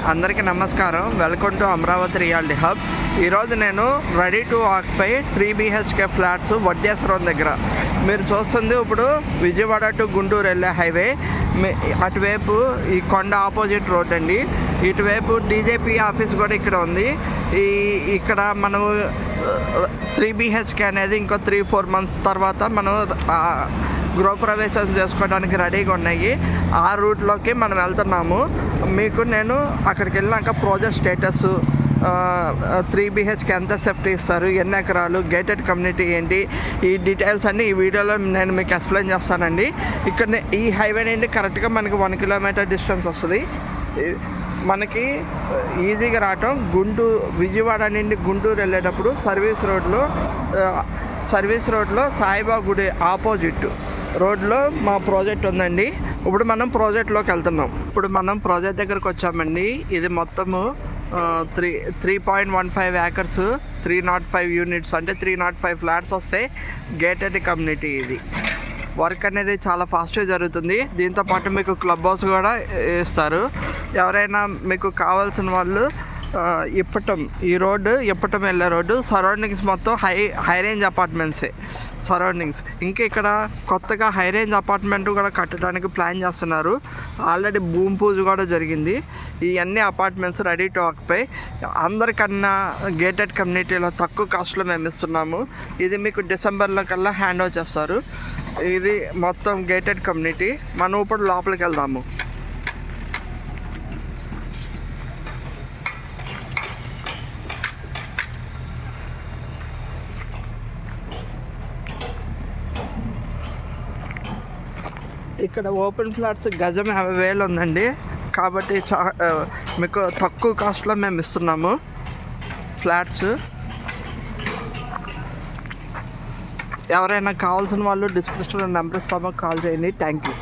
అందరికీ నమస్కారం. Welcome to Amaravati reality hub. ఈరోజు నేను ready to occupy 3 BHK flats Vaddeswaram దగ్గర మీరు చూస్తుంది. ఇప్పుడు విజయవాడ టు గుంటూరు వెళ్ళే హైవే, అటువైపు ఈ కొండ ఆపోజిట్ రోడ్ అండి. ఇటువైపు డీజేపీ ఆఫీస్ కూడా ఇక్కడ ఉంది. ఇక్కడ మనం 3 BHK అనేది ఇంకో 3-4 మంత్స్ తర్వాత మనం గృహప్రవేశం చేసుకోవడానికి రెడీగా ఉన్నాయి. ఆ రూట్లోకి మనం వెళ్తున్నాము. మీకు నేను అక్కడికి వెళ్ళాక ప్రాజెక్ట్ స్టేటస్, 3 BHK ఎంత సేఫ్టీ ఇస్తారు, ఎన్ని ఎకరాలు, గేటెడ్ కమ్యూనిటీ ఏంటి, ఈ డీటెయిల్స్ అన్నీ ఈ వీడియోలో నేను మీకు ఎక్స్ప్లెయిన్ చేస్తానండి. ఇక్కడ ఈ హైవే నుండి కరెక్ట్గా మనకి 1 కిలోమీటర్ డిస్టెన్స్ వస్తుంది. మనకి ఈజీగా రావటం విజయవాడ నుండి గుంటూరు వెళ్ళేటప్పుడు సర్వీస్ రోడ్లో సాయిబాబా గుడి ఆపోజిట్ రోడ్లో మా ప్రాజెక్ట్ ఉందండి. ఇప్పుడు మనం ప్రాజెక్ట్లోకి వెళ్తున్నాం. ఇప్పుడు మనం ప్రాజెక్ట్ దగ్గరకు వచ్చామండి. ఇది మొత్తము 3.15 acres, 305 యూనిట్స్, అంటే 305 ఫ్లాట్స్ వస్తాయి. Gated community. ఇది వర్క్ అనేది చాలా ఫాస్ట్గా జరుగుతుంది. దీంతోపాటు మీకు క్లబ్ హౌస్ కూడా ఇస్తారు. ఎవరైనా మీకు కావాల్సిన వాళ్ళు ఈ రోడ్డు ఇప్పటం వెళ్ళే రోడ్డు సరౌండింగ్స్ మొత్తం హై రేంజ్ అపార్ట్మెంట్సే సరౌండింగ్స్. ఇంకా ఇక్కడ కొత్తగా హై రేంజ్ అపార్ట్మెంట్ కూడా కట్టడానికి ప్లాన్ చేస్తున్నారు. ఆల్రెడీ భూమి పూజ కూడా జరిగింది. ఇవన్నీ అపార్ట్మెంట్స్ రెడీ టు ఆక్యుపై. అందరికన్నా గేటెడ్ కమ్యూనిటీలో తక్కువ కాస్ట్లో మేము ఇస్తున్నాము. ఇది మీకు డిసెంబర్లో కల్లా హ్యాండ్ ఓవర్ చేస్తారు. ఇది మొత్తం గేటెడ్ కమ్యూనిటీ. మనం ఇప్పుడు లోపలికి వెళ్దాము. ఇక్కడ ఓపెన్ ఫ్లాట్స్ గజం 50,000 ఉందండి. కాబట్టి మీకు తక్కువ కాస్ట్లో మేము ఇస్తున్నాము ఫ్లాట్స్. ఎవరైనా కావాల్సిన వాళ్ళు డిస్క్రిప్షన్లో నెంబర్ ఇస్తామో కాల్ చేయండి. Thank you.